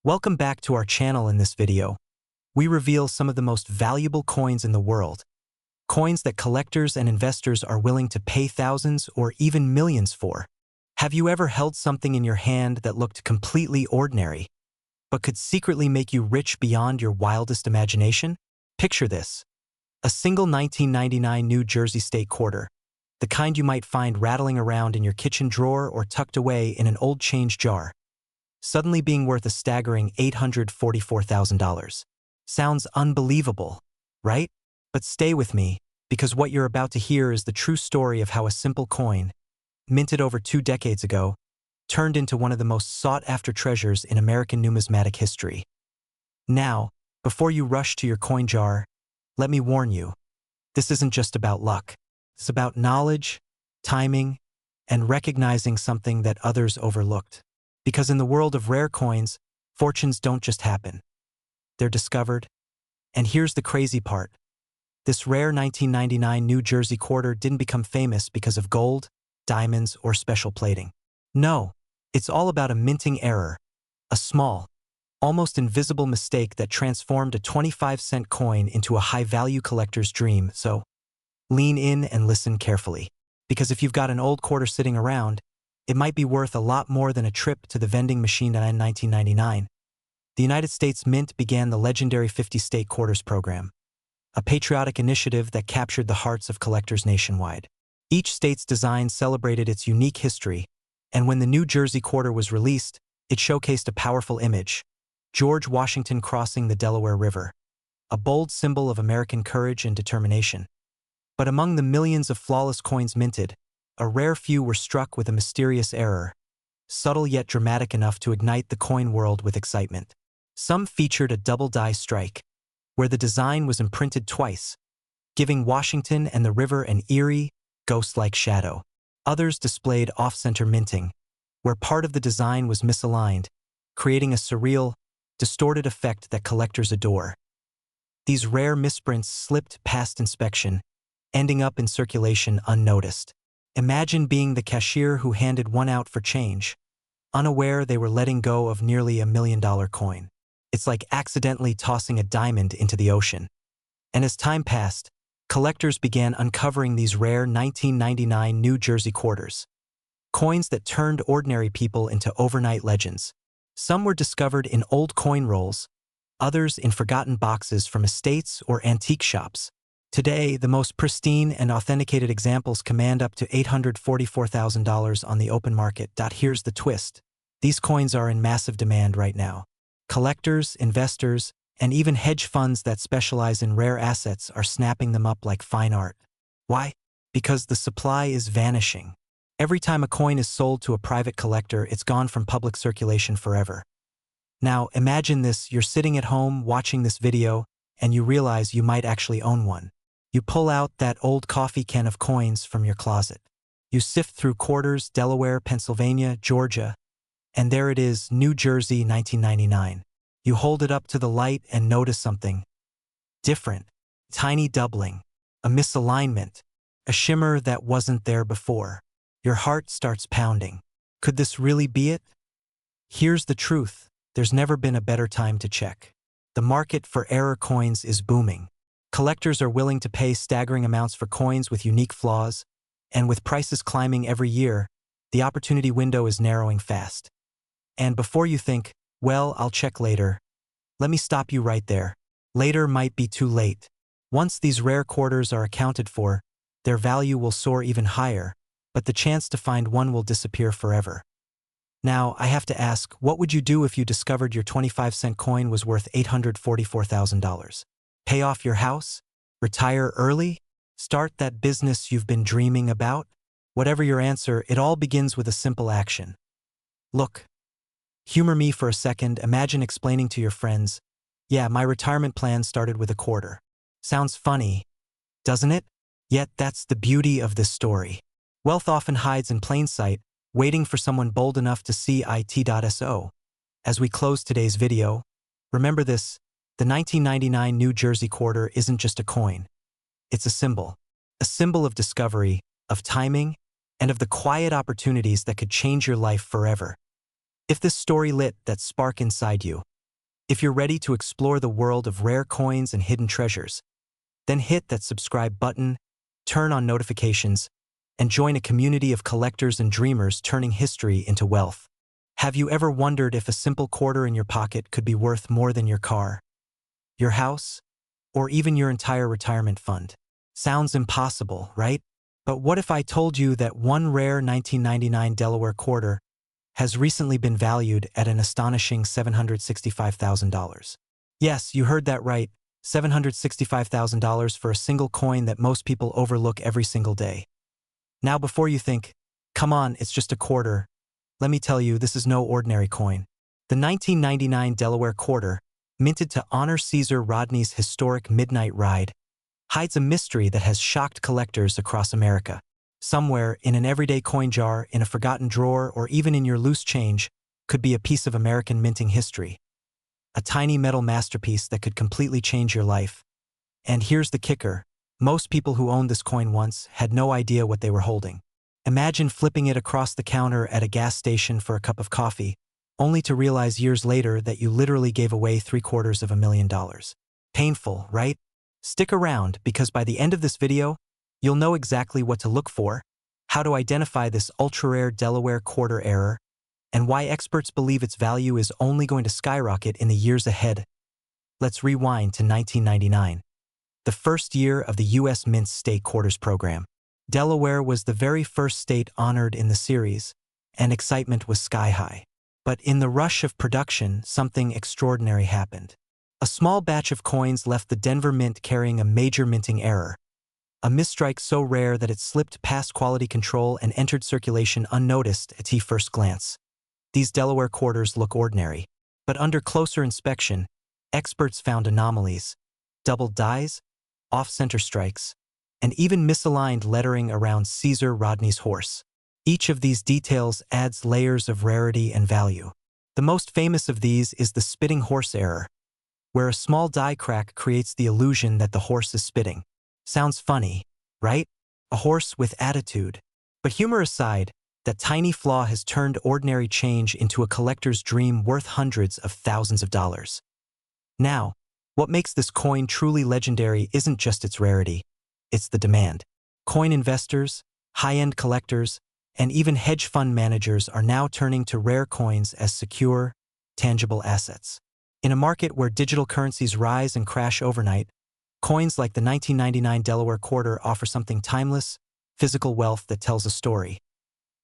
Welcome back to our channel. In this video, we reveal some of the most valuable coins in the world. Coins that collectors and investors are willing to pay thousands or even millions for. Have you ever held something in your hand that looked completely ordinary, but could secretly make you rich beyond your wildest imagination? Picture this: a single 1999 New Jersey state quarter, the kind you might find rattling around in your kitchen drawer or tucked away in an old change jar, suddenly being worth a staggering $844,000. Sounds unbelievable, right? But stay with me, because what you're about to hear is the true story of how a simple coin, minted over 2 decades ago, turned into one of the most sought-after treasures in American numismatic history. Now, before you rush to your coin jar, let me warn you, this isn't just about luck. It's about knowledge, timing, and recognizing something that others overlooked. Because in the world of rare coins, fortunes don't just happen. They're discovered. And here's the crazy part. This rare 1999 New Jersey quarter didn't become famous because of gold, diamonds, or special plating. No, it's all about a minting error, a small, almost invisible mistake that transformed a 25-cent coin into a high-value collector's dream. So, lean in and listen carefully. Because if you've got an old quarter sitting around, it might be worth a lot more than a trip to the vending machine. In 1999, the United States Mint began the legendary 50-state quarters program, a patriotic initiative that captured the hearts of collectors nationwide. Each state's design celebrated its unique history, and when the New Jersey quarter was released, it showcased a powerful image: George Washington crossing the Delaware River, a bold symbol of American courage and determination. But among the millions of flawless coins minted, a rare few were struck with a mysterious error, subtle yet dramatic enough to ignite the coin world with excitement. Some featured a double die strike, where the design was imprinted twice, giving Washington and the river an eerie, ghost-like shadow. Others displayed off-center minting, where part of the design was misaligned, creating a surreal, distorted effect that collectors adore. These rare misprints slipped past inspection, ending up in circulation unnoticed. Imagine being the cashier who handed one out for change, unaware they were letting go of nearly $1 million coin. It's like accidentally tossing a diamond into the ocean. And as time passed, collectors began uncovering these rare 1999 New Jersey quarters, coins that turned ordinary people into overnight legends. Some were discovered in old coin rolls, others in forgotten boxes from estates or antique shops. Today, the most pristine and authenticated examples command up to $844,000 on the open market. Here's the twist: these coins are in massive demand right now. Collectors, investors, and even hedge funds that specialize in rare assets are snapping them up like fine art. Why? Because the supply is vanishing. Every time a coin is sold to a private collector, it's gone from public circulation forever. Now, imagine this: you're sitting at home watching this video, and you realize you might actually own one. You pull out that old coffee can of coins from your closet. You sift through quarters: Delaware, Pennsylvania, Georgia, and there it is, New Jersey, 1999. You hold it up to the light and notice something different. Tiny doubling, a misalignment, a shimmer that wasn't there before. Your heart starts pounding. Could this really be it? Here's the truth: there's never been a better time to check. The market for error coins is booming. Collectors are willing to pay staggering amounts for coins with unique flaws, and with prices climbing every year, the opportunity window is narrowing fast. And before you think, well, I'll check later, let me stop you right there. Later might be too late. Once these rare quarters are accounted for, their value will soar even higher, but the chance to find one will disappear forever. Now, I have to ask, what would you do if you discovered your 25-cent coin was worth $844,000? Pay off your house? Retire early? Start that business you've been dreaming about? Whatever your answer, it all begins with a simple action. Look, humor me for a second. Imagine explaining to your friends, "Yeah, my retirement plan started with a quarter." Sounds funny, doesn't it? Yet that's the beauty of this story. Wealth often hides in plain sight, waiting for someone bold enough to see it. As we close today's video, remember this: the 1999 New Jersey quarter isn't just a coin. It's a symbol of discovery, of timing, and of the quiet opportunities that could change your life forever. If this story lit that spark inside you, If you're ready to explore the world of rare coins and hidden treasures, then hit that subscribe button, turn on notifications, and join a community of collectors and dreamers turning history into wealth. Have you ever wondered if a simple quarter in your pocket could be worth more than your car, your house, or even your entire retirement fund? Sounds impossible, right? But what if I told you that one rare 1999 Delaware quarter has recently been valued at an astonishing $765,000? Yes, you heard that right, $765,000 for a single coin that most people overlook every single day. Now before you think, come on, it's just a quarter, let me tell you, this is no ordinary coin. The 1999 Delaware quarter, minted to honor Caesar Rodney's historic Midnight Ride, hides a mystery that has shocked collectors across America. Somewhere, in an everyday coin jar, in a forgotten drawer, or even in your loose change, could be a piece of American minting history. A tiny metal masterpiece that could completely change your life. And here's the kicker. Most people who owned this coin once had no idea what they were holding. Imagine flipping it across the counter at a gas station for a cup of coffee, only to realize years later that you literally gave away $750,000. Painful, right? Stick around, because by the end of this video, you'll know exactly what to look for, how to identify this ultra-rare Delaware quarter error, and why experts believe its value is only going to skyrocket in the years ahead. Let's rewind to 1999, the first year of the U.S. Mint's state quarters program. Delaware was the very first state honored in the series, and excitement was sky-high. But in the rush of production, something extraordinary happened. A small batch of coins left the Denver Mint carrying a major minting error, a misstrike so rare that it slipped past quality control and entered circulation unnoticed at first glance. These Delaware quarters look ordinary, but under closer inspection, experts found anomalies: doubled dies, off-center strikes, and even misaligned lettering around Caesar Rodney's horse. Each of these details adds layers of rarity and value. The most famous of these is the spitting horse error, where a small die crack creates the illusion that the horse is spitting. Sounds funny, right? A horse with attitude. But humor aside, that tiny flaw has turned ordinary change into a collector's dream worth hundreds of thousands of dollars. Now, what makes this coin truly legendary isn't just its rarity, it's the demand. Coin investors, high-end collectors, and even hedge fund managers are now turning to rare coins as secure, tangible assets. In a market where digital currencies rise and crash overnight, coins like the 1999 Delaware quarter offer something timeless, physical wealth that tells a story.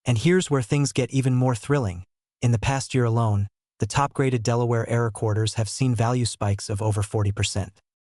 And here's where things get even more thrilling. In the past year alone, the top-graded Delaware era quarters have seen value spikes of over 40%.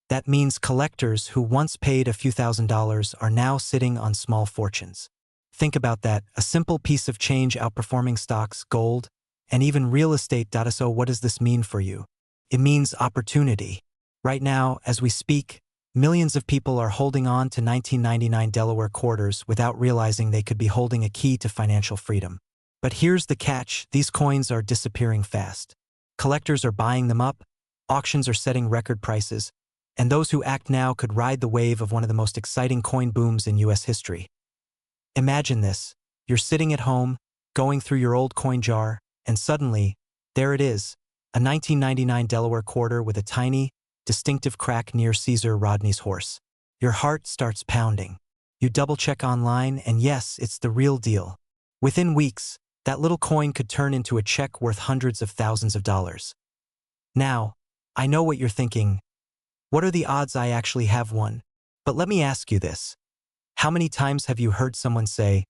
That means collectors who once paid a few $1,000s are now sitting on small fortunes. Think about that, a simple piece of change outperforming stocks, gold, and even real estate. So what does this mean for you? It means opportunity. Right now, as we speak, millions of people are holding on to 1999 Delaware quarters without realizing they could be holding a key to financial freedom. But here's the catch: these coins are disappearing fast. Collectors are buying them up, auctions are setting record prices, and those who act now could ride the wave of one of the most exciting coin booms in U.S. history. Imagine this: you're sitting at home, going through your old coin jar, and suddenly, there it is, a 1999 Delaware quarter with a tiny, distinctive crack near Caesar Rodney's horse. Your heart starts pounding. You double-check online, and yes, it's the real deal. Within weeks, that little coin could turn into a check worth hundreds of thousands of dollars. Now, I know what you're thinking. What are the odds I actually have one? But let me ask you this. How many times have you heard someone say,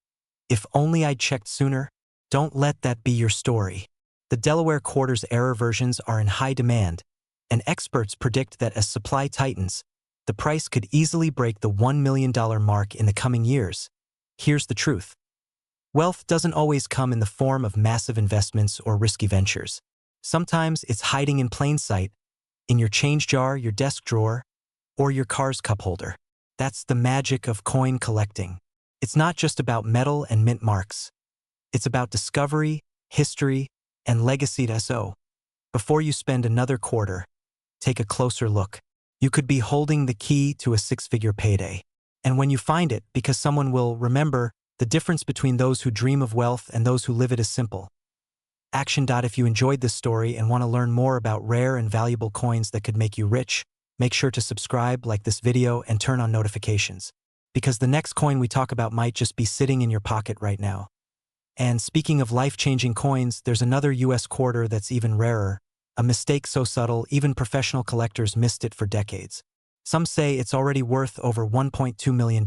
"If only I'd checked sooner"? Don't let that be your story. The Delaware quarters error versions are in high demand, and experts predict that as supply tightens, the price could easily break the $1 million mark in the coming years. Here's the truth. Wealth doesn't always come in the form of massive investments or risky ventures. Sometimes it's hiding in plain sight, in your change jar, your desk drawer, or your car's cup holder. That's the magic of coin collecting. It's not just about metal and mint marks. It's about discovery, history, and legacy. So, before you spend another quarter, take a closer look. You could be holding the key to a six-figure payday. And when you find it, because someone will remember, the difference between those who dream of wealth and those who live it is simple. Action. If you enjoyed this story and want to learn more about rare and valuable coins that could make you rich, make sure to subscribe, like this video, and turn on notifications. Because the next coin we talk about might just be sitting in your pocket right now. And speaking of life-changing coins, there's another US quarter that's even rarer. A mistake so subtle, even professional collectors missed it for decades. Some say it's already worth over $1.2 million,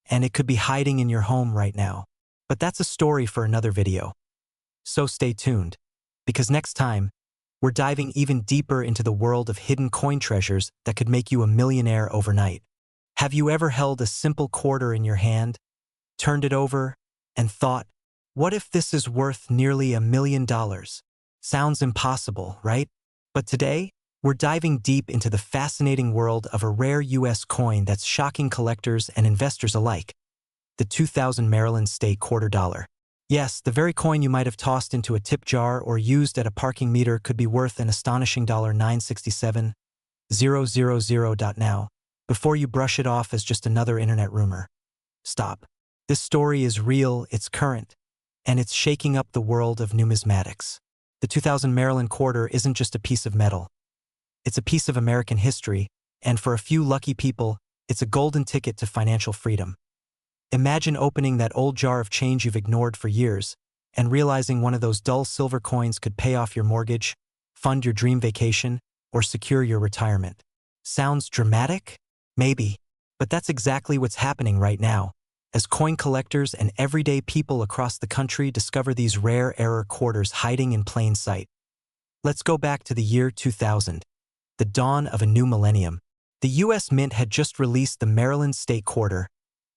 and it could be hiding in your home right now. But that's a story for another video. So stay tuned, because next time, we're diving even deeper into the world of hidden coin treasures that could make you a millionaire overnight. Have you ever held a simple quarter in your hand, turned it over, and thought, what if this is worth nearly $1 million? Sounds impossible, right? But today, we're diving deep into the fascinating world of a rare US coin that's shocking collectors and investors alike. The 2000 Maryland State Quarter Dollar. Yes, the very coin you might have tossed into a tip jar or used at a parking meter could be worth an astonishing $967,000. Now, before you brush it off as just another internet rumor. Stop. This story is real, it's current, and it's shaking up the world of numismatics. The 2000 Maryland quarter isn't just a piece of metal. It's a piece of American history, and for a few lucky people, it's a golden ticket to financial freedom. Imagine opening that old jar of change you've ignored for years and realizing one of those dull silver coins could pay off your mortgage, fund your dream vacation, or secure your retirement. Sounds dramatic? Maybe, but that's exactly what's happening right now, as coin collectors and everyday people across the country discover these rare error quarters hiding in plain sight. Let's go back to the year 2000, the dawn of a new millennium. The U.S. Mint had just released the Maryland State Quarter,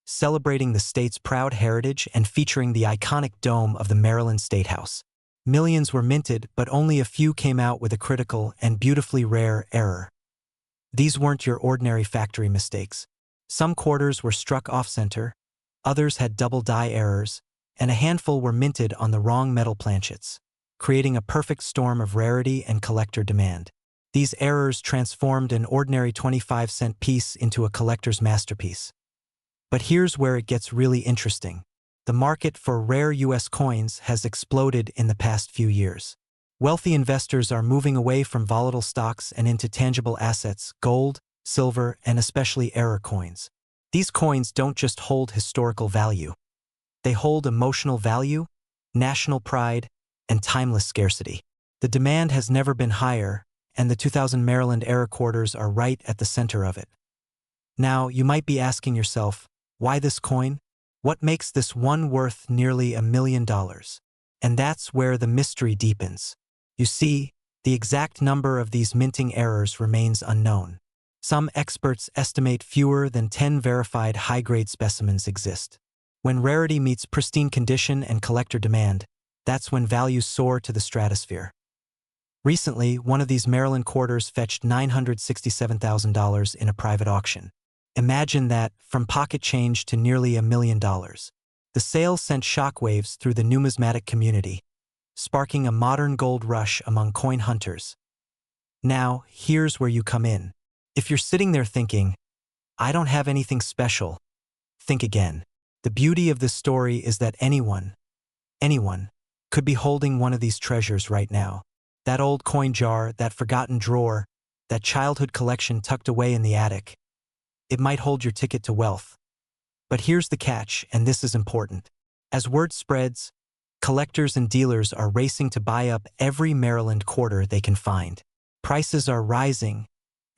celebrating the state's proud heritage and featuring the iconic dome of the Maryland State House. Millions were minted, but only a few came out with a critical and beautifully rare error. These weren't your ordinary factory mistakes. Some quarters were struck off-center, others had double die errors, and a handful were minted on the wrong metal planchets, creating a perfect storm of rarity and collector demand. These errors transformed an ordinary 25-cent piece into a collector's masterpiece. But here's where it gets really interesting. The market for rare US coins has exploded in the past few years. Wealthy investors are moving away from volatile stocks and into tangible assets, gold, silver, and especially error coins. These coins don't just hold historical value. They hold emotional value, national pride, and timeless scarcity. The demand has never been higher, and the 2000 Maryland error quarters are right at the center of it. Now, you might be asking yourself, why this coin? What makes this one worth nearly $1 million? And that's where the mystery deepens. You see, the exact number of these minting errors remains unknown. Some experts estimate fewer than 10 verified high-grade specimens exist. When rarity meets pristine condition and collector demand, that's when values soar to the stratosphere. Recently, one of these Maryland quarters fetched $967,000 in a private auction. Imagine that, from pocket change to nearly $1 million. The sale sent shockwaves through the numismatic community, sparking a modern gold rush among coin hunters. Now, here's where you come in. If you're sitting there thinking, I don't have anything special, think again. The beauty of this story is that anyone could be holding one of these treasures right now. That old coin jar, that forgotten drawer, that childhood collection tucked away in the attic. It might hold your ticket to wealth. But here's the catch, and this is important. As word spreads, collectors and dealers are racing to buy up every Maryland quarter they can find. Prices are rising,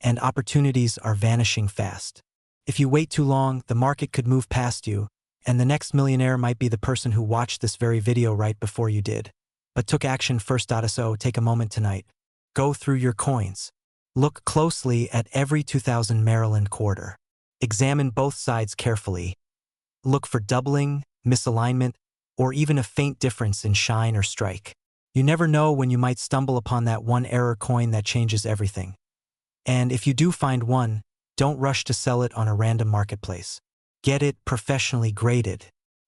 and opportunities are vanishing fast. If you wait too long, the market could move past you, and the next millionaire might be the person who watched this very video right before you did, but took action first. So take a moment tonight. Go through your coins. Look closely at every 2000 Maryland quarter. Examine both sides carefully. Look for doubling, misalignment, or even a faint difference in shine or strike. You never know when you might stumble upon that one error coin that changes everything. And if you do find one, don't rush to sell it on a random marketplace. Get it professionally graded.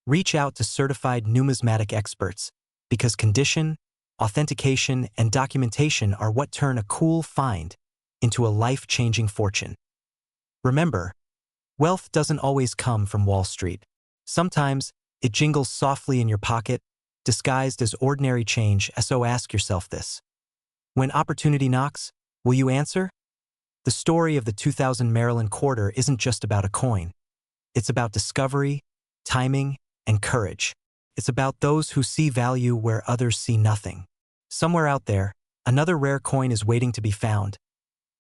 Reach out to certified numismatic experts, because condition, authentication, and documentation are what turn a cool find into a life-changing fortune. Remember, wealth doesn't always come from Wall Street. Sometimes it jingles softly in your pocket, disguised as ordinary change, so ask yourself this. When opportunity knocks, will you answer? The story of the 2000 Maryland quarter isn't just about a coin. It's about discovery, timing, and courage. It's about those who see value where others see nothing. Somewhere out there, another rare coin is waiting to be found.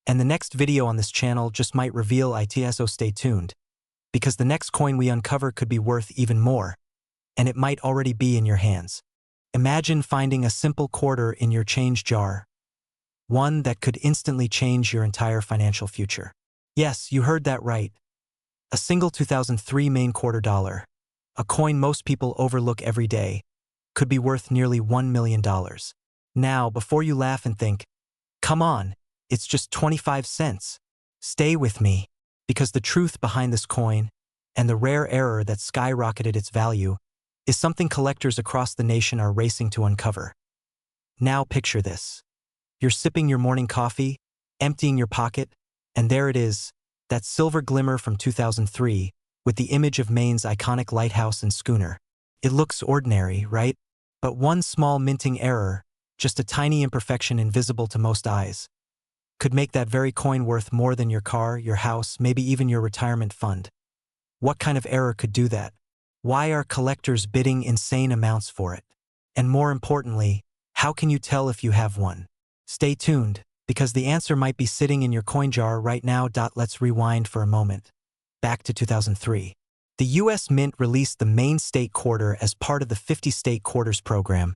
And the next video on this channel just might reveal it, so stay tuned. Because the next coin we uncover could be worth even more, and it might already be in your hands. Imagine finding a simple quarter in your change jar, one that could instantly change your entire financial future. Yes, you heard that right. A single 2003 Maine quarter dollar, a coin most people overlook every day, could be worth nearly $1 million. Now, before you laugh and think, come on, it's just 25 cents. Stay with me, because the truth behind this coin, and the rare error that skyrocketed its value, is something collectors across the nation are racing to uncover. Now picture this. You're sipping your morning coffee, emptying your pocket, and there it is, that silver glimmer from 2003, with the image of Maine's iconic lighthouse and schooner. It looks ordinary, right? But one small minting error, just a tiny imperfection invisible to most eyes, could make that very coin worth more than your car, your house, maybe even your retirement fund. What kind of error could do that? Why are collectors bidding insane amounts for it? And more importantly, how can you tell if you have one? Stay tuned, because the answer might be sitting in your coin jar right now. Let's rewind for a moment. Back to 2003. The U.S. Mint released the Maine State Quarter as part of the 50 State Quarters program,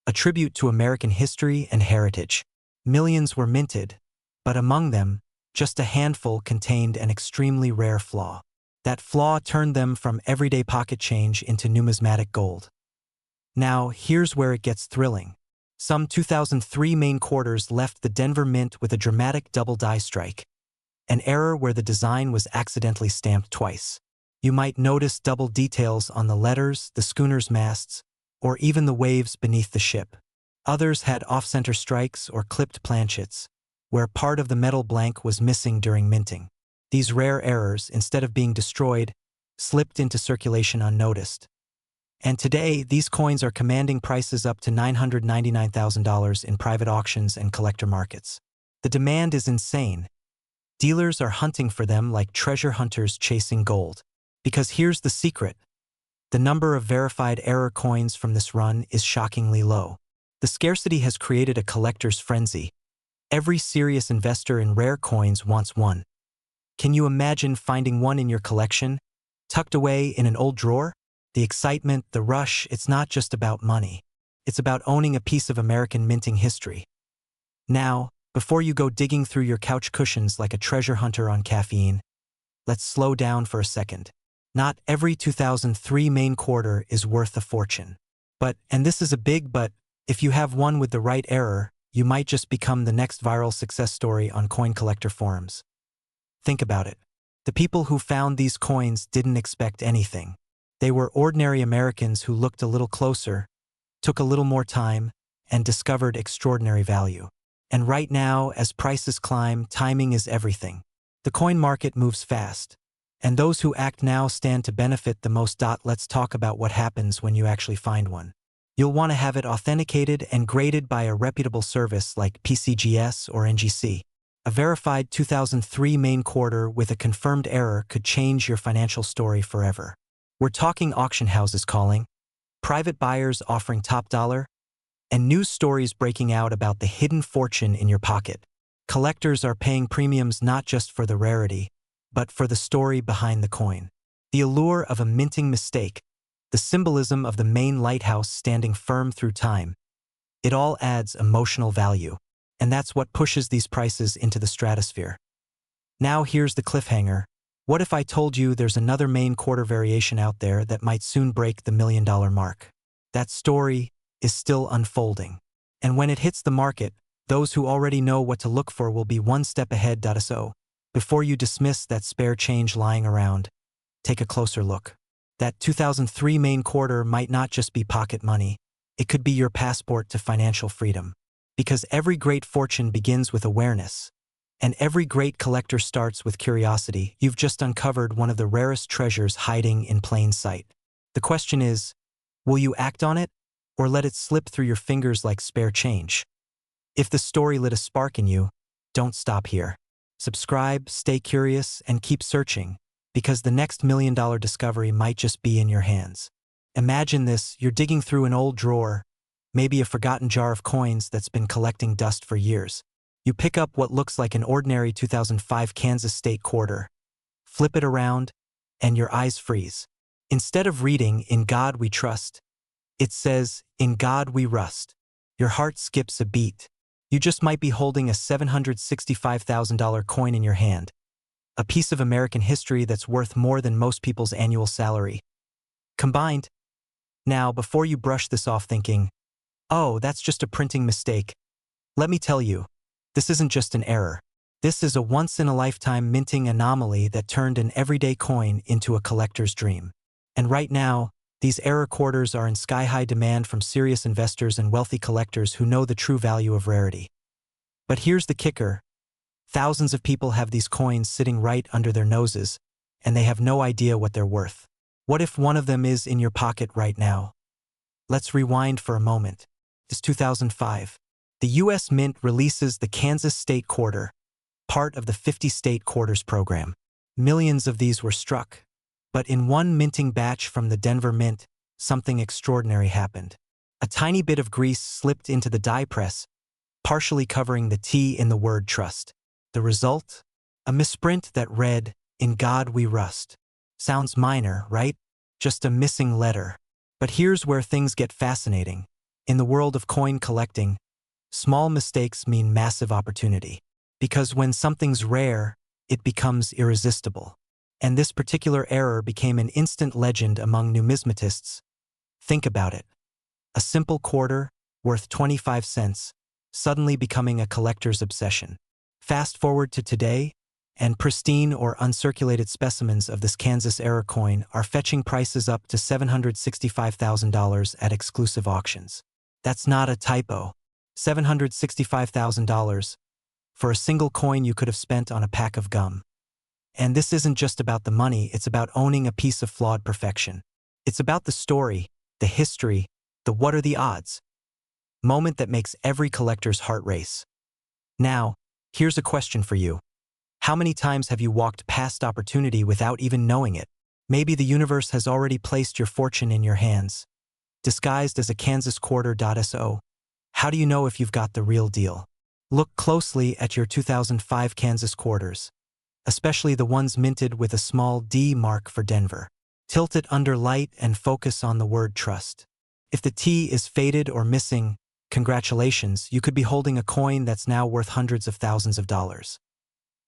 a tribute to American history and heritage. Millions were minted, but among them, just a handful contained an extremely rare flaw. That flaw turned them from everyday pocket change into numismatic gold. Now, here's where it gets thrilling. Some 2003 Maine quarters left the Denver Mint with a dramatic double die strike, an error where the design was accidentally stamped twice. You might notice double details on the letters, the schooner's masts, or even the waves beneath the ship. Others had off-center strikes or clipped planchets, where part of the metal blank was missing during minting. These rare errors, instead of being destroyed, slipped into circulation unnoticed. And today, these coins are commanding prices up to $999,000 in private auctions and collector markets. The demand is insane. Dealers are hunting for them like treasure hunters chasing gold. Because here's the secret. The number of verified error coins from this run is shockingly low. The scarcity has created a collector's frenzy. Every serious investor in rare coins wants one. Can you imagine finding one in your collection, tucked away in an old drawer? The excitement, the rush, it's not just about money. It's about owning a piece of American minting history. Now, before you go digging through your couch cushions like a treasure hunter on caffeine, let's slow down for a second. Not every 2003 Maine quarter is worth a fortune. But, and this is a big but, if you have one with the right error, you might just become the next viral success story on coin collector forums. Think about it. The people who found these coins didn't expect anything. They were ordinary Americans who looked a little closer, took a little more time, and discovered extraordinary value. And right now, as prices climb, timing is everything. The coin market moves fast, and those who act now stand to benefit the most. Let's talk about what happens when you actually find one. You'll want to have it authenticated and graded by a reputable service like PCGS or NGC. A verified 2003 Maine quarter with a confirmed error could change your financial story forever. We're talking auction houses calling, private buyers offering top dollar, and news stories breaking out about the hidden fortune in your pocket. Collectors are paying premiums not just for the rarity, but for the story behind the coin. The allure of a minting mistake, the symbolism of the Maine lighthouse standing firm through time. It all adds emotional value, and that's what pushes these prices into the stratosphere. Now here's the cliffhanger. What if I told you there's another Maine quarter variation out there that might soon break the $1 million mark? That story is still unfolding. And when it hits the market, those who already know what to look for will be one step ahead. So, before you dismiss that spare change lying around, take a closer look. That 2003 Maine quarter might not just be pocket money. It could be your passport to financial freedom. Because every great fortune begins with awareness. And every great collector starts with curiosity. You've just uncovered one of the rarest treasures hiding in plain sight. The question is, will you act on it, or let it slip through your fingers like spare change. If the story lit a spark in you, don't stop here. Subscribe, stay curious, and keep searching, because the next $1,000,000 discovery might just be in your hands. Imagine this: you're digging through an old drawer, maybe a forgotten jar of coins that's been collecting dust for years. You pick up what looks like an ordinary 2005 Kansas State quarter, flip it around, and your eyes freeze. Instead of reading, "In God we trust," it says, "In God we rust." Your heart skips a beat. You just might be holding a $765,000 coin in your hand, a piece of American history that's worth more than most people's annual salary combined. Now, before you brush this off thinking, "Oh, that's just a printing mistake," let me tell you, this isn't just an error. This is a once-in-a-lifetime minting anomaly that turned an everyday coin into a collector's dream. And right now, these error quarters are in sky-high demand from serious investors and wealthy collectors who know the true value of rarity. But here's the kicker: thousands of people have these coins sitting right under their noses, and they have no idea what they're worth. What if one of them is in your pocket right now? Let's rewind for a moment. It's 2005. The U.S. Mint releases the Kansas State Quarter, part of the 50-state quarters program. Millions of these were struck. But in one minting batch from the Denver Mint, something extraordinary happened. A tiny bit of grease slipped into the die press, partially covering the T in the word trust. The result? A misprint that read, "In God we rust." Sounds minor, right? Just a missing letter. But here's where things get fascinating. In the world of coin collecting, small mistakes mean massive opportunity. Because when something's rare, it becomes irresistible. And this particular error became an instant legend among numismatists. Think about it. A simple quarter, worth 25 cents, suddenly becoming a collector's obsession. Fast forward to today, and pristine or uncirculated specimens of this Kansas error coin are fetching prices up to $765,000 at exclusive auctions. That's not a typo. $765,000 for a single coin you could have spent on a pack of gum. And this isn't just about the money, it's about owning a piece of flawed perfection. It's about the story, the history, the "what are the odds" moment that makes every collector's heart race. Now, here's a question for you. How many times have you walked past opportunity without even knowing it? Maybe the universe has already placed your fortune in your hands, disguised as a Kansas quarter.so. How do you know if you've got the real deal? Look closely at your 2005 Kansas quarters, especially the ones minted with a small D mark for Denver. Tilt it under light and focus on the word trust. If the T is faded or missing, congratulations, you could be holding a coin that's now worth hundreds of thousands of dollars.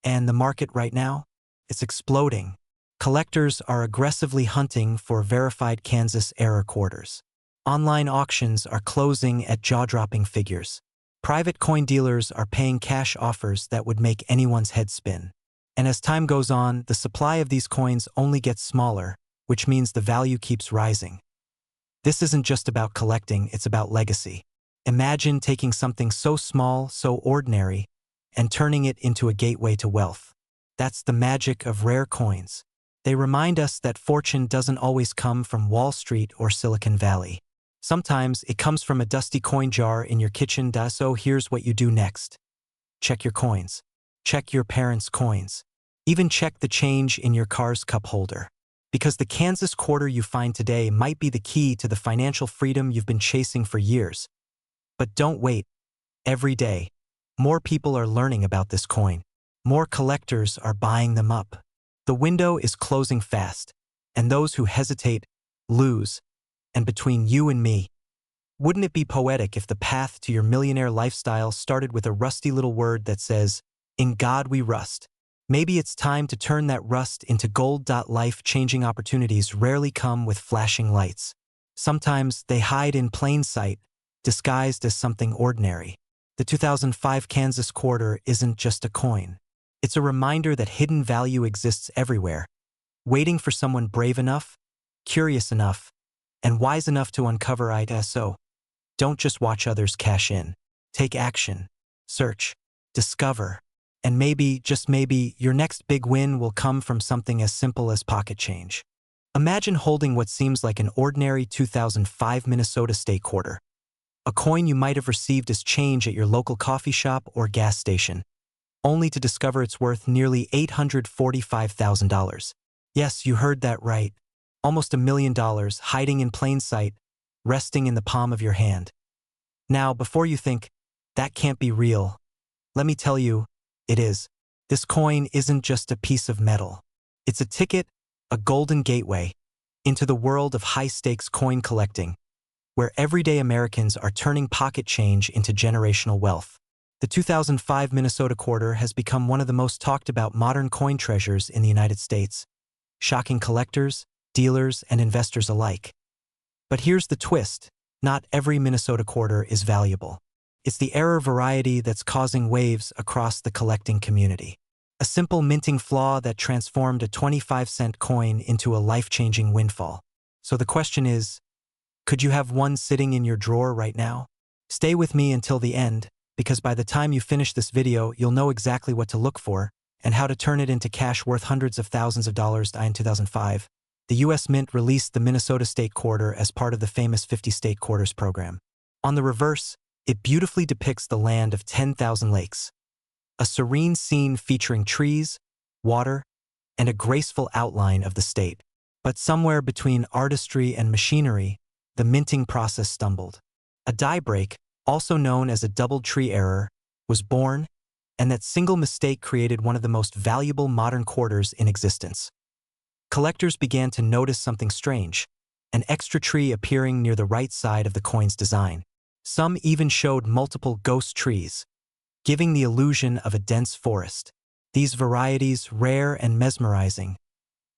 And the market right now? It's exploding. Collectors are aggressively hunting for verified Kansas error quarters. Online auctions are closing at jaw-dropping figures. Private coin dealers are paying cash offers that would make anyone's head spin. And as time goes on, the supply of these coins only gets smaller, which means the value keeps rising. This isn't just about collecting, it's about legacy. Imagine taking something so small, so ordinary, and turning it into a gateway to wealth. That's the magic of rare coins. They remind us that fortune doesn't always come from Wall Street or Silicon Valley. Sometimes it comes from a dusty coin jar in your kitchen. So here's what you do next. Check your coins. Check your parents' coins. Even check the change in your car's cup holder. Because the Kansas quarter you find today might be the key to the financial freedom you've been chasing for years. But don't wait. Every day, more people are learning about this coin. More collectors are buying them up. The window is closing fast, and those who hesitate lose. And between you and me, wouldn't it be poetic if the path to your millionaire lifestyle started with a rusty little word that says, "In God we rust"? Maybe it's time to turn that rust into gold. Life-changing opportunities rarely come with flashing lights. Sometimes they hide in plain sight, disguised as something ordinary. The 2005 Kansas quarter isn't just a coin. It's a reminder that hidden value exists everywhere, waiting for someone brave enough, curious enough, and wise enough to uncover it. So, don't just watch others cash in. Take action. Search. Discover. And maybe, just maybe, your next big win will come from something as simple as pocket change. Imagine holding what seems like an ordinary 2005 Minnesota state quarter, a coin you might have received as change at your local coffee shop or gas station, only to discover it's worth nearly $845,000. Yes, you heard that right. Almost $1 million hiding in plain sight, resting in the palm of your hand. Now, before you think, that can't be real, let me tell you, it is. This coin isn't just a piece of metal. It's a ticket, a golden gateway, into the world of high-stakes coin collecting, where everyday Americans are turning pocket change into generational wealth. The 2005 Minnesota quarter has become one of the most talked about modern coin treasures in the United States, shocking collectors, dealers, and investors alike. But here's the twist: not every Minnesota quarter is valuable. It's the error variety that's causing waves across the collecting community. A simple minting flaw that transformed a 25-cent coin into a life-changing windfall. So the question is, could you have one sitting in your drawer right now? Stay with me until the end, because by the time you finish this video, you'll know exactly what to look for and how to turn it into cash worth hundreds of thousands of dollars. In 2005, the U.S. Mint released the Minnesota State Quarter as part of the famous 50 State Quarters program. On the reverse, it beautifully depicts the land of 10,000 lakes, a serene scene featuring trees, water, and a graceful outline of the state. But somewhere between artistry and machinery, the minting process stumbled. A die break, also known as a doubled tree error, was born, and that single mistake created one of the most valuable modern quarters in existence. Collectors began to notice something strange: an extra tree appearing near the right side of the coin's design. Some even showed multiple ghost trees, giving the illusion of a dense forest. These varieties, rare and mesmerizing,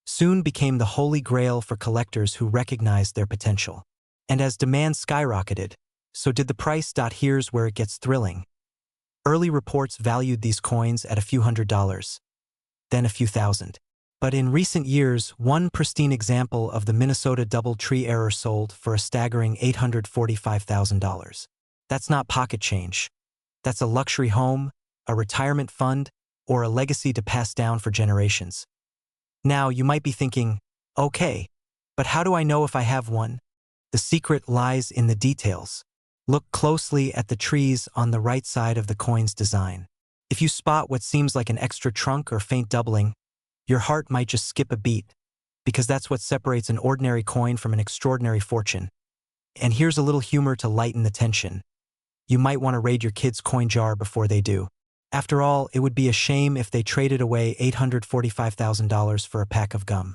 soon became the holy grail for collectors who recognized their potential. And as demand skyrocketed, so did the price. Here's where it gets thrilling. Early reports valued these coins at a few $100s, then a few thousand. But in recent years, one pristine example of the Minnesota double tree error sold for a staggering $845,000. That's not pocket change. That's a luxury home, a retirement fund, or a legacy to pass down for generations. Now, you might be thinking, okay, but how do I know if I have one? The secret lies in the details. Look closely at the trees on the right side of the coin's design. If you spot what seems like an extra trunk or faint doubling, your heart might just skip a beat, because that's what separates an ordinary coin from an extraordinary fortune. And here's a little humor to lighten the tension. You might want to raid your kid's coin jar before they do. After all, it would be a shame if they traded away $845,000 for a pack of gum.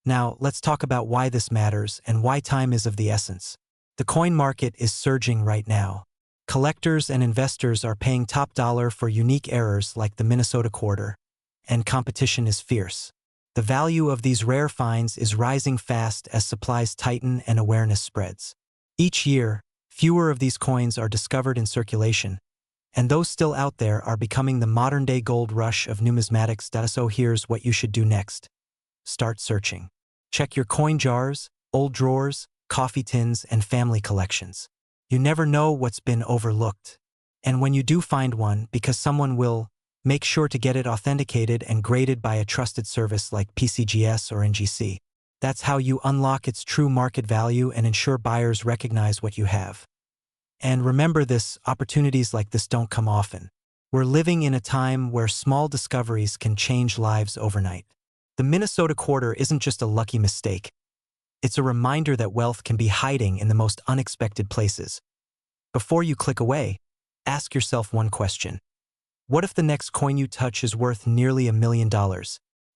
Now, let's talk about why this matters and why time is of the essence. The coin market is surging right now. Collectors and investors are paying top dollar for unique errors like the Minnesota quarter, and competition is fierce. The value of these rare finds is rising fast as supplies tighten and awareness spreads. Each year, fewer of these coins are discovered in circulation, and those still out there are becoming the modern-day gold rush of numismatics. So here's what you should do next. Start searching. Check your coin jars, old drawers, coffee tins, and family collections. You never know what's been overlooked. And when you do find one, because someone will, make sure to get it authenticated and graded by a trusted service like PCGS or NGC. That's how you unlock its true market value and ensure buyers recognize what you have. And remember this, opportunities like this don't come often. We're living in a time where small discoveries can change lives overnight. The Minnesota quarter isn't just a lucky mistake. It's a reminder that wealth can be hiding in the most unexpected places. Before you click away, ask yourself one question. What if the next coin you touch is worth nearly $1 million?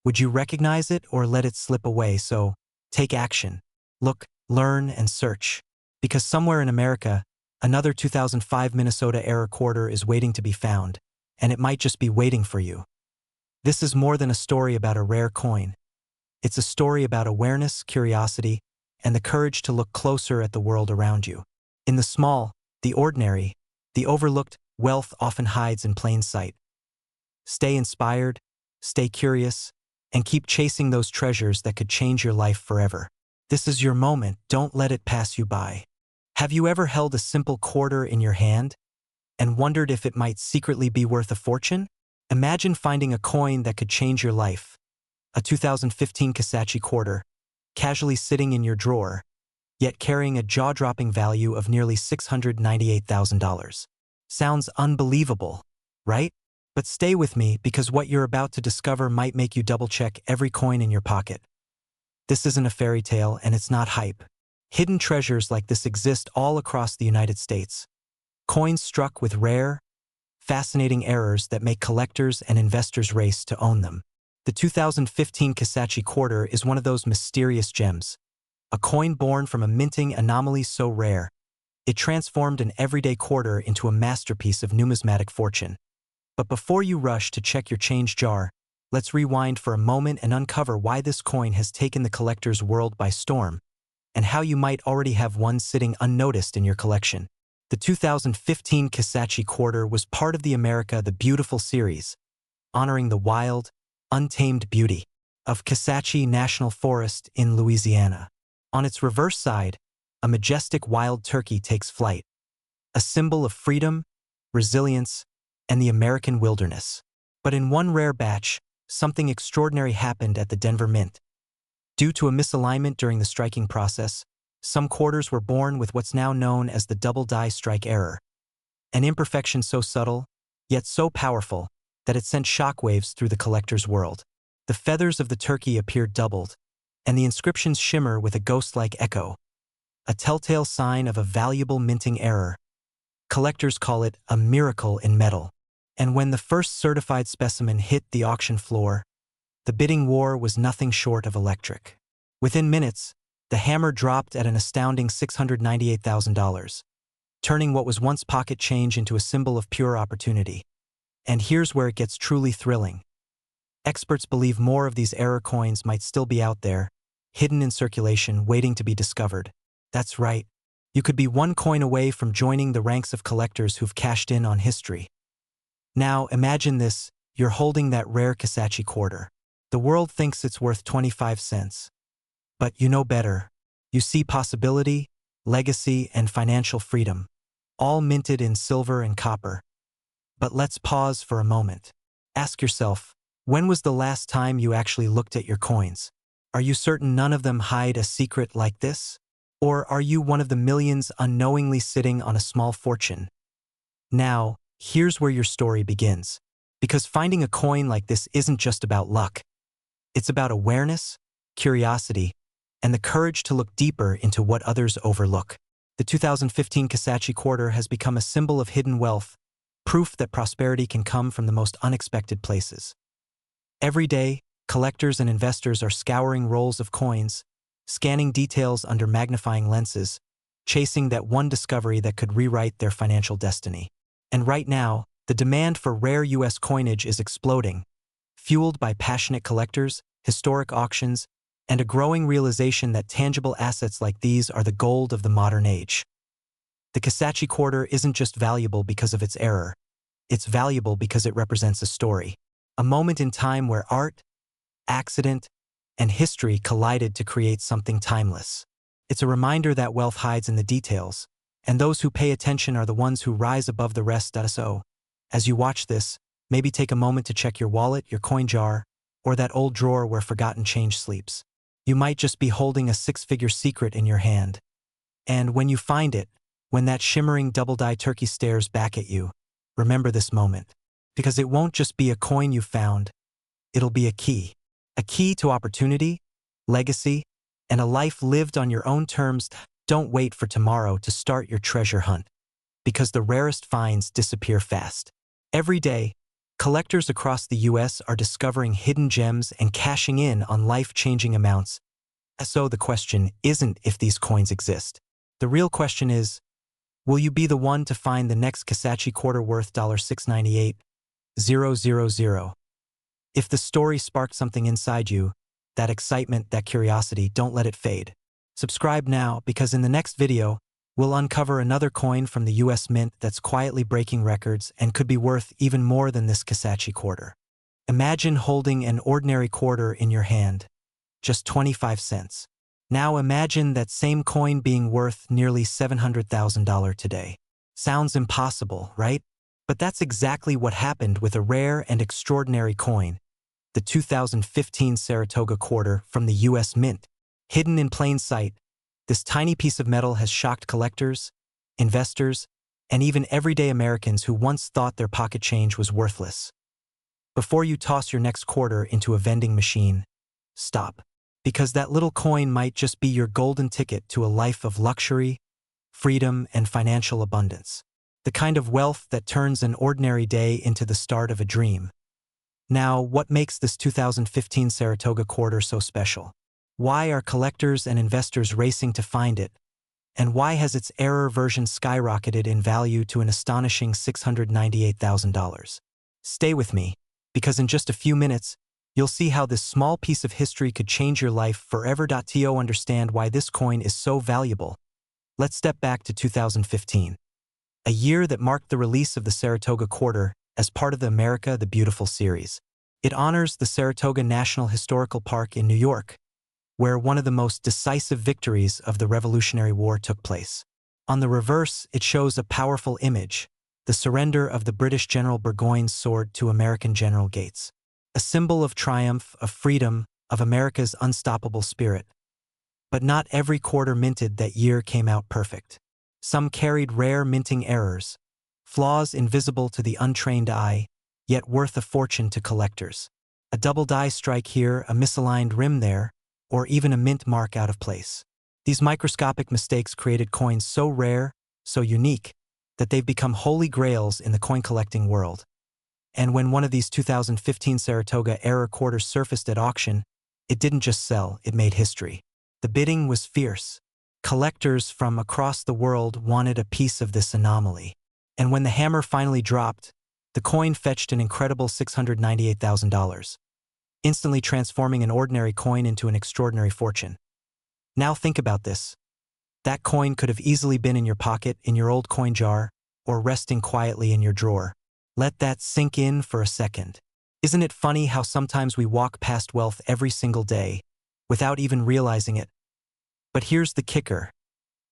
Would you recognize it or let it slip away? So, take action. Look, learn, and search. Because somewhere in America, another 2005 Minnesota era quarter is waiting to be found, and it might just be waiting for you. This is more than a story about a rare coin. It's a story about awareness, curiosity, and the courage to look closer at the world around you. In the small, the ordinary, the overlooked, wealth often hides in plain sight. Stay inspired, stay curious, and keep chasing those treasures that could change your life forever. This is your moment, don't let it pass you by. Have you ever held a simple quarter in your hand and wondered if it might secretly be worth a fortune? Imagine finding a coin that could change your life. A 2015 Kisatchie quarter, casually sitting in your drawer, yet carrying a jaw-dropping value of nearly $698,000. Sounds unbelievable, right? But stay with me because what you're about to discover might make you double-check every coin in your pocket. This isn't a fairy tale and it's not hype. Hidden treasures like this exist all across the United States. Coins struck with rare, fascinating errors that make collectors and investors race to own them. The 2015 Kisatchie quarter is one of those mysterious gems. A coin born from a minting anomaly so rare, it transformed an everyday quarter into a masterpiece of numismatic fortune. But before you rush to check your change jar, let's rewind for a moment and uncover why this coin has taken the collector's world by storm, and how you might already have one sitting unnoticed in your collection. The 2015 Kisatchie quarter was part of the America the Beautiful series, honoring the wild, untamed beauty of Kisatchie National Forest in Louisiana. On its reverse side, a majestic wild turkey takes flight, a symbol of freedom, resilience, and the American wilderness. But in one rare batch, something extraordinary happened at the Denver Mint. Due to a misalignment during the striking process, some quarters were born with what's now known as the double die strike error, an imperfection so subtle, yet so powerful, that it sent shockwaves through the collector's world. The feathers of the turkey appeared doubled, and the inscriptions shimmer with a ghost-like echo, a telltale sign of a valuable minting error. Collectors call it a miracle in metal. And when the first certified specimen hit the auction floor, the bidding war was nothing short of electric. Within minutes, the hammer dropped at an astounding $698,000, turning what was once pocket change into a symbol of pure opportunity. And here's where it gets truly thrilling. Experts believe more of these error coins might still be out there, hidden in circulation, waiting to be discovered. That's right. You could be one coin away from joining the ranks of collectors who've cashed in on history. Now, imagine this, you're holding that rare Kisatchie quarter. The world thinks it's worth 25 cents. But you know better. You see possibility, legacy, and financial freedom, all minted in silver and copper. But let's pause for a moment. Ask yourself, when was the last time you actually looked at your coins? Are you certain none of them hide a secret like this? Or are you one of the millions unknowingly sitting on a small fortune? Now, here's where your story begins. Because finding a coin like this isn't just about luck. It's about awareness, curiosity, and the courage to look deeper into what others overlook. The 2015 Kisatchie quarter has become a symbol of hidden wealth, proof that prosperity can come from the most unexpected places. Every day, collectors and investors are scouring rolls of coins, scanning details under magnifying lenses, chasing that one discovery that could rewrite their financial destiny. And right now, the demand for rare U.S. coinage is exploding, fueled by passionate collectors, historic auctions, and a growing realization that tangible assets like these are the gold of the modern age. The Kisatchie quarter isn't just valuable because of its error. It's valuable because it represents a story, a moment in time where art, accident, and history collided to create something timeless. It's a reminder that wealth hides in the details, and those who pay attention are the ones who rise above the rest. So, as you watch this, maybe take a moment to check your wallet, your coin jar, or that old drawer where forgotten change sleeps. You might just be holding a six-figure secret in your hand. And when you find it, when that shimmering double-die turkey stares back at you, remember this moment. Because it won't just be a coin you found, it'll be a key. A key to opportunity, legacy, and a life lived on your own terms. Don't wait for tomorrow to start your treasure hunt. Because the rarest finds disappear fast. Every day, collectors across the U.S. are discovering hidden gems and cashing in on life-changing amounts. So the question isn't if these coins exist. The real question is, will you be the one to find the next Kisatchie quarter worth $698,000? If the story sparked something inside you, that excitement, that curiosity, don't let it fade. Subscribe now because in the next video, we'll uncover another coin from the U.S. Mint that's quietly breaking records and could be worth even more than this Kisatchie quarter. Imagine holding an ordinary quarter in your hand, just 25 cents. Now imagine that same coin being worth nearly $700,000 today. Sounds impossible, right? But that's exactly what happened with a rare and extraordinary coin, the 2015 Saratoga quarter from the U.S. Mint. Hidden in plain sight, this tiny piece of metal has shocked collectors, investors, and even everyday Americans who once thought their pocket change was worthless. Before you toss your next quarter into a vending machine, stop. Because that little coin might just be your golden ticket to a life of luxury, freedom, and financial abundance. The kind of wealth that turns an ordinary day into the start of a dream. Now, what makes this 2015 Saratoga quarter so special? Why are collectors and investors racing to find it? And why has its error version skyrocketed in value to an astonishing $698,000? Stay with me, because in just a few minutes, you'll see how this small piece of history could change your life forever. To understand why this coin is so valuable, let's step back to 2015, a year that marked the release of the Saratoga quarter as part of the America the Beautiful series. It honors the Saratoga National Historical Park in New York, where one of the most decisive victories of the Revolutionary War took place. On the reverse, it shows a powerful image, the surrender of the British General Burgoyne's sword to American General Gates. A symbol of triumph, of freedom, of America's unstoppable spirit. But not every quarter minted that year came out perfect. Some carried rare minting errors, flaws invisible to the untrained eye, yet worth a fortune to collectors. A double die strike here, a misaligned rim there, or even a mint mark out of place. These microscopic mistakes created coins so rare, so unique, that they've become holy grails in the coin collecting world. And when one of these 2015 Saratoga error quarters surfaced at auction, it didn't just sell, it made history. The bidding was fierce. Collectors from across the world wanted a piece of this anomaly. And when the hammer finally dropped, the coin fetched an incredible $698,000, instantly transforming an ordinary coin into an extraordinary fortune. Now think about this. That coin could have easily been in your pocket, in your old coin jar, or resting quietly in your drawer. Let that sink in for a second. Isn't it funny how sometimes we walk past wealth every single day, without even realizing it? But here's the kicker.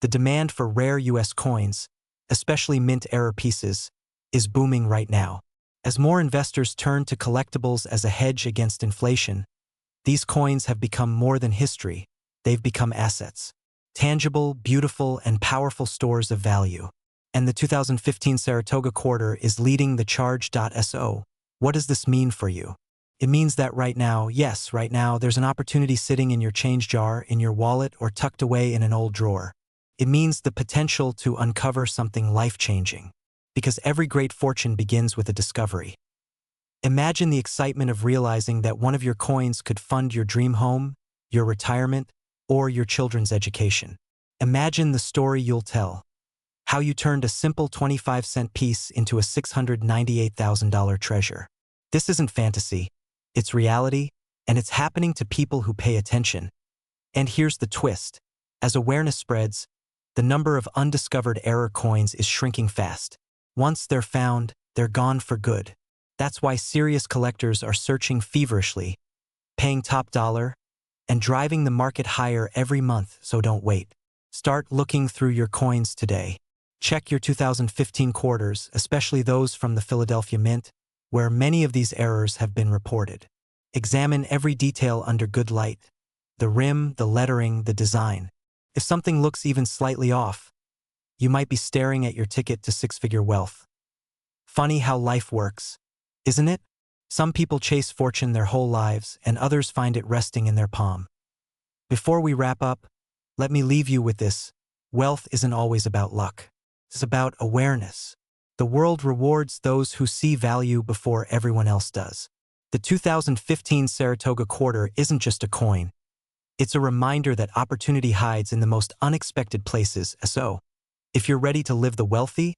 The demand for rare US coins, especially mint error pieces, is booming right now. As more investors turn to collectibles as a hedge against inflation, these coins have become more than history, they've become assets. Tangible, beautiful, and powerful stores of value. And the 2015 Saratoga quarter is leading the charge. So, what does this mean for you? It means that right now, yes, right now, there's an opportunity sitting in your change jar, in your wallet, or tucked away in an old drawer. It means the potential to uncover something life-changing. Because every great fortune begins with a discovery. Imagine the excitement of realizing that one of your coins could fund your dream home, your retirement, or your children's education. Imagine the story you'll tell. How you turned a simple 25-cent piece into a $698,000 treasure. This isn't fantasy, it's reality, and it's happening to people who pay attention. And here's the twist. As awareness spreads, the number of undiscovered error coins is shrinking fast. Once they're found, they're gone for good. That's why serious collectors are searching feverishly, paying top dollar, and driving the market higher every month, so don't wait. Start looking through your coins today. Check your 2015 quarters, especially those from the Philadelphia Mint, where many of these errors have been reported. Examine every detail under good light. The rim, the lettering, the design. If something looks even slightly off, you might be staring at your ticket to six-figure wealth. Funny how life works, isn't it? Some people chase fortune their whole lives, and others find it resting in their palm. Before we wrap up, let me leave you with this. Wealth isn't always about luck. It's about awareness. The world rewards those who see value before everyone else does. The 2015 Saratoga quarter isn't just a coin. It's a reminder that opportunity hides in the most unexpected places. So, if you're ready to live the wealthy,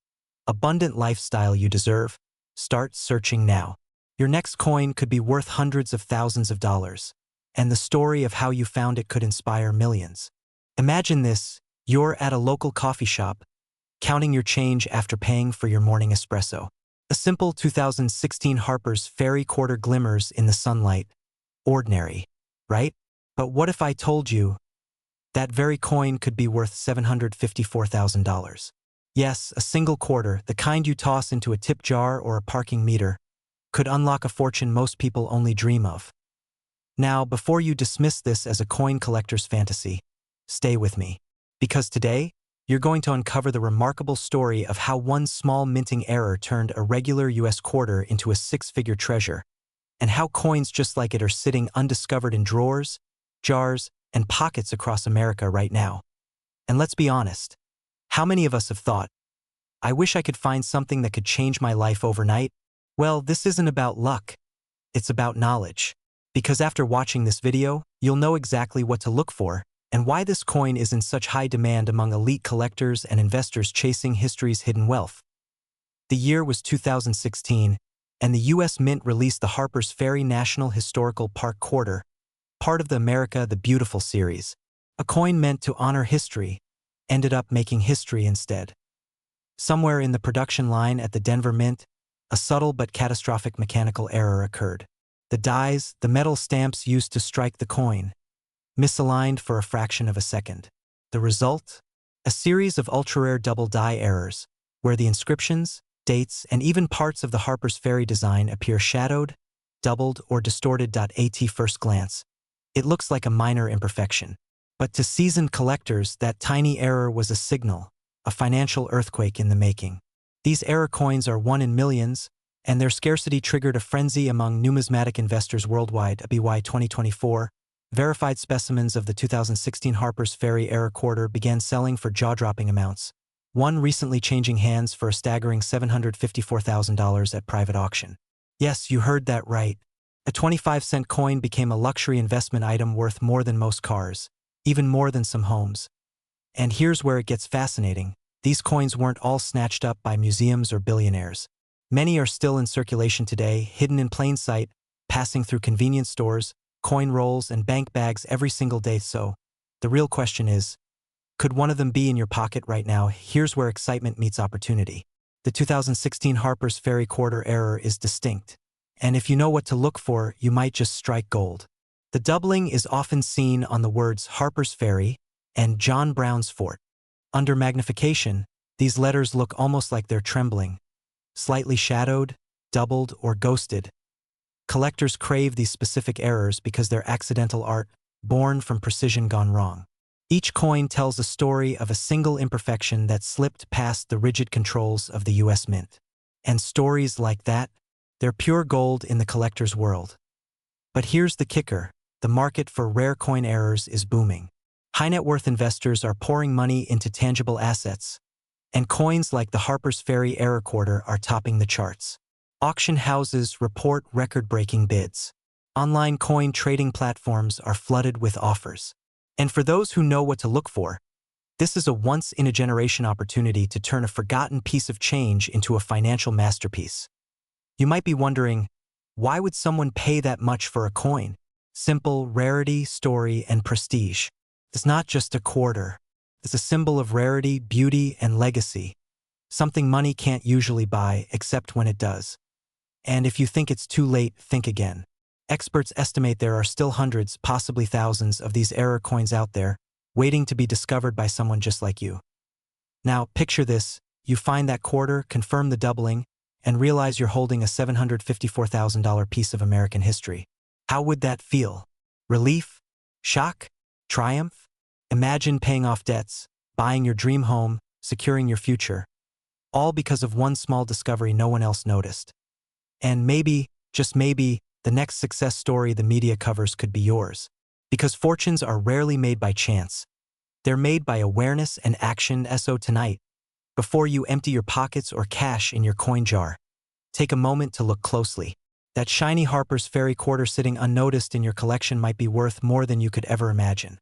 abundant lifestyle you deserve, start searching now. Your next coin could be worth hundreds of thousands of dollars, and the story of how you found it could inspire millions. Imagine this, you're at a local coffee shop, counting your change after paying for your morning espresso. A simple 2016 Harper's Ferry quarter glimmers in the sunlight. Ordinary, right? But what if I told you that very coin could be worth $754,000? Yes, a single quarter, the kind you toss into a tip jar or a parking meter, could unlock a fortune most people only dream of. Now, before you dismiss this as a coin collector's fantasy, stay with me. Because today, you're going to uncover the remarkable story of how one small minting error turned a regular US quarter into a six-figure treasure, and how coins just like it are sitting undiscovered in drawers, jars, and pockets across America right now. And let's be honest, how many of us have thought, I wish I could find something that could change my life overnight? Well, this isn't about luck. It's about knowledge. Because after watching this video, you'll know exactly what to look for and why this coin is in such high demand among elite collectors and investors chasing history's hidden wealth. The year was 2016, and the U.S. Mint released the Harper's Ferry National Historical Park Quarter, part of the America the Beautiful series. A coin meant to honor history ended up making history instead. Somewhere in the production line at the Denver Mint, a subtle but catastrophic mechanical error occurred. The dies, the metal stamps used to strike the coin, misaligned for a fraction of a second. The result? A series of ultra-rare double die errors, where the inscriptions, dates, and even parts of the Harper's Ferry design appear shadowed, doubled, or distorted. At first glance, it looks like a minor imperfection. But to seasoned collectors, that tiny error was a signal, a financial earthquake in the making. These error coins are one in millions, and their scarcity triggered a frenzy among numismatic investors worldwide. By 2024, verified specimens of the 2016 Harper's Ferry error quarter began selling for jaw-dropping amounts, one recently changing hands for a staggering $754,000 at private auction. Yes, you heard that right. A 25-cent coin became a luxury investment item worth more than most cars, even more than some homes. And here's where it gets fascinating. These coins weren't all snatched up by museums or billionaires. Many are still in circulation today, hidden in plain sight, passing through convenience stores, coin rolls, and bank bags every single day. So, the real question is, could one of them be in your pocket right now? Here's where excitement meets opportunity. The 2016 Harper's Ferry quarter error is distinct, and if you know what to look for, you might just strike gold. The doubling is often seen on the words Harper's Ferry and John Brown's Fort. Under magnification, these letters look almost like they're trembling, slightly shadowed, doubled, or ghosted. Collectors crave these specific errors because they're accidental art, born from precision gone wrong. Each coin tells a story of a single imperfection that slipped past the rigid controls of the U.S. Mint. And stories like that, they're pure gold in the collector's world. But here's the kicker. The market for rare coin errors is booming. High-net-worth investors are pouring money into tangible assets, and coins like the Harper's Ferry error quarter are topping the charts. Auction houses report record-breaking bids. Online coin trading platforms are flooded with offers. And for those who know what to look for, this is a once-in-a-generation opportunity to turn a forgotten piece of change into a financial masterpiece. You might be wondering, why would someone pay that much for a coin? Simple: rarity, story, and prestige. It's not just a quarter. It's a symbol of rarity, beauty, and legacy. Something money can't usually buy, except when it does. And if you think it's too late, think again. Experts estimate there are still hundreds, possibly thousands, of these error coins out there, waiting to be discovered by someone just like you. Now, picture this. You find that quarter, confirm the doubling, and realize you're holding a $754,000 piece of American history. How would that feel? Relief? Shock? Triumph? Imagine paying off debts, buying your dream home, securing your future, all because of one small discovery no one else noticed. And maybe, just maybe, the next success story the media covers could be yours. Because fortunes are rarely made by chance. They're made by awareness and action. So tonight, before you empty your pockets or cash in your coin jar, take a moment to look closely. That shiny Harper's Ferry quarter sitting unnoticed in your collection might be worth more than you could ever imagine.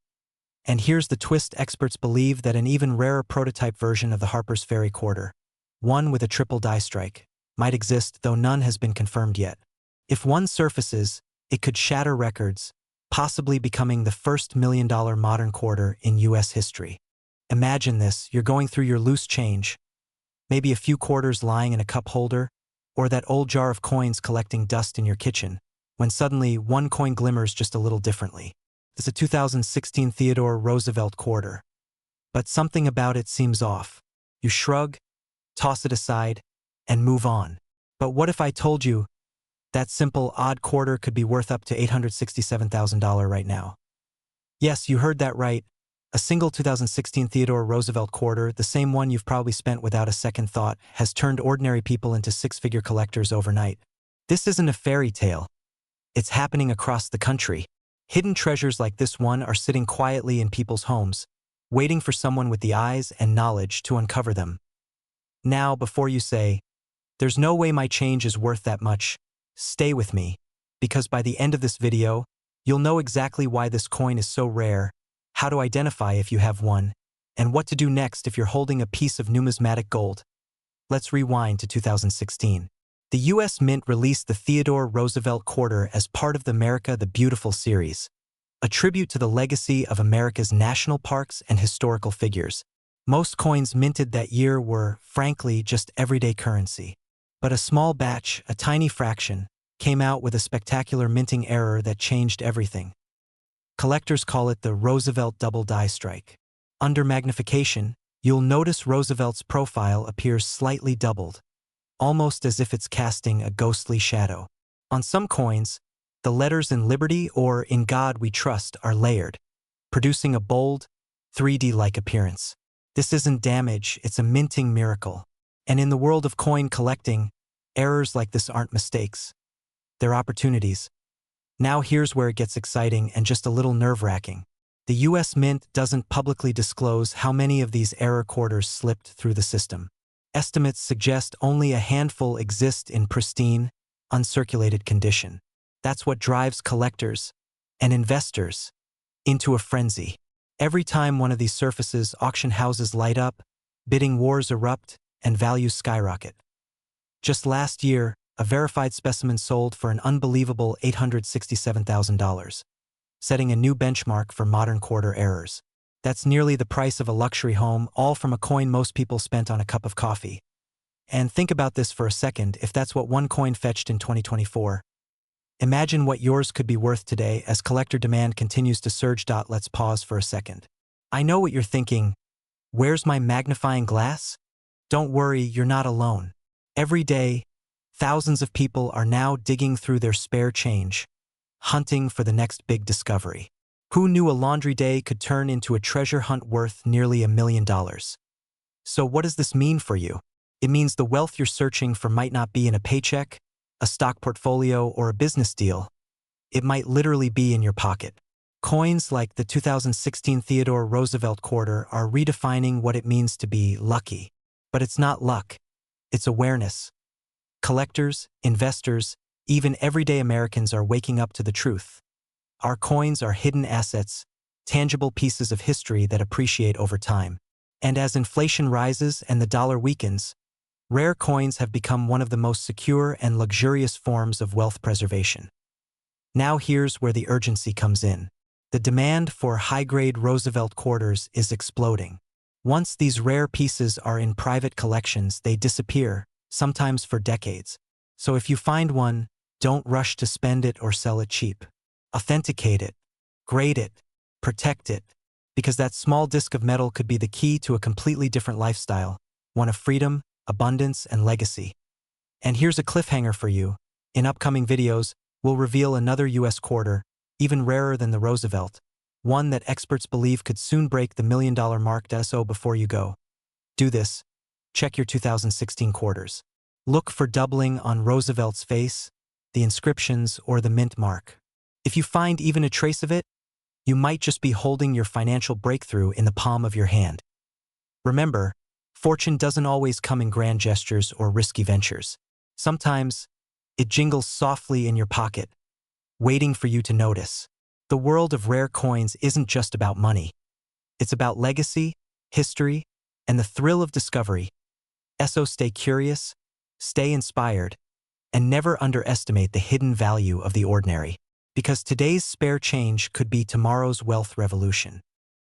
And here's the twist: experts believe that an even rarer prototype version of the Harper's Ferry quarter, one with a triple die strike, might exist, though none has been confirmed yet. If one surfaces, it could shatter records, possibly becoming the first $1 million modern quarter in U.S. history. Imagine this: you're going through your loose change, maybe a few quarters lying in a cup holder, or that old jar of coins collecting dust in your kitchen, when suddenly one coin glimmers just a little differently. It's a 2016 Theodore Roosevelt quarter. But something about it seems off. You shrug, toss it aside, and move on. But what if I told you That simple odd quarter could be worth up to $867,000 right now. Yes, you heard that right. A single 2016 Theodore Roosevelt quarter, the same one you've probably spent without a second thought, has turned ordinary people into six-figure collectors overnight. This isn't a fairy tale. It's happening across the country. Hidden treasures like this one are sitting quietly in people's homes, waiting for someone with the eyes and knowledge to uncover them. Now, before you say, "There's no way my change is worth that much," stay with me, because by the end of this video, you'll know exactly why this coin is so rare, how to identify if you have one, and what to do next if you're holding a piece of numismatic gold. Let's rewind to 2016. The U.S. Mint released the Theodore Roosevelt quarter as part of the America the Beautiful series, a tribute to the legacy of America's national parks and historical figures. Most coins minted that year were, frankly, just everyday currency. But a small batch, a tiny fraction, came out with a spectacular minting error that changed everything. Collectors call it the Roosevelt double die strike. Under magnification, you'll notice Roosevelt's profile appears slightly doubled, almost as if it's casting a ghostly shadow. On some coins, the letters "In Liberty" or "In God We Trust" are layered, producing a bold, 3D-like appearance. This isn't damage, it's a minting miracle. And in the world of coin collecting, errors like this aren't mistakes. They're opportunities. Now here's where it gets exciting and just a little nerve-wracking. The U.S. Mint doesn't publicly disclose how many of these error quarters slipped through the system. Estimates suggest only a handful exist in pristine, uncirculated condition. That's what drives collectors and investors into a frenzy. Every time one of these surfaces, auction houses light up, bidding wars erupt, and values skyrocket. Just last year, a verified specimen sold for an unbelievable $867,000, setting a new benchmark for modern quarter errors. That's nearly the price of a luxury home, all from a coin most people spent on a cup of coffee. And think about this for a second. If that's what one coin fetched in 2024, imagine what yours could be worth today as collector demand continues to surge. Let's pause for a second. I know what you're thinking. Where's my magnifying glass? Don't worry, you're not alone. Every day, thousands of people are now digging through their spare change, hunting for the next big discovery. Who knew a laundry day could turn into a treasure hunt worth nearly $1 million? So what does this mean for you? It means the wealth you're searching for might not be in a paycheck, a stock portfolio, or a business deal. It might literally be in your pocket. Coins like the 2016 Theodore Roosevelt quarter are redefining what it means to be lucky. But it's not luck. It's awareness. Collectors, investors, even everyday Americans are waking up to the truth. Our coins are hidden assets, tangible pieces of history that appreciate over time. And as inflation rises and the dollar weakens, rare coins have become one of the most secure and luxurious forms of wealth preservation. Now here's where the urgency comes in. The demand for high-grade Roosevelt quarters is exploding. Once these rare pieces are in private collections, they disappear, sometimes for decades. So if you find one, don't rush to spend it or sell it cheap. Authenticate it, grade it, protect it, because that small disc of metal could be the key to a completely different lifestyle, one of freedom, abundance, and legacy. And here's a cliffhanger for you. In upcoming videos, we'll reveal another U.S. quarter, even rarer than the Roosevelt, one that experts believe could soon break the $1 million mark. So before you go, do this. Check your 2016 quarters. Look for doubling on Roosevelt's face, the inscriptions, or the mint mark. If you find even a trace of it, you might just be holding your financial breakthrough in the palm of your hand. Remember, fortune doesn't always come in grand gestures or risky ventures. Sometimes, it jingles softly in your pocket, waiting for you to notice. The world of rare coins isn't just about money. It's about legacy, history, and the thrill of discovery. So stay curious, stay inspired, and never underestimate the hidden value of the ordinary. Because today's spare change could be tomorrow's wealth revolution.